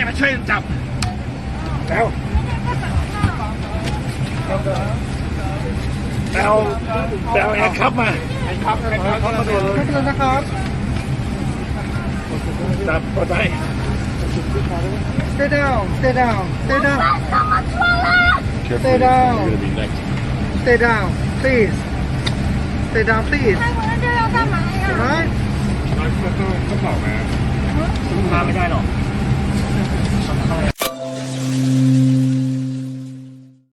มาช่วยจับแล้วแอร์คัพมาแอร์คัพมาดูนะครับจับปลอดภัย Stay down, stay down, stay down. Stay down. Stay down, please. Stay down, please. Alright? ต้องบอกมาไม่ได้หรอก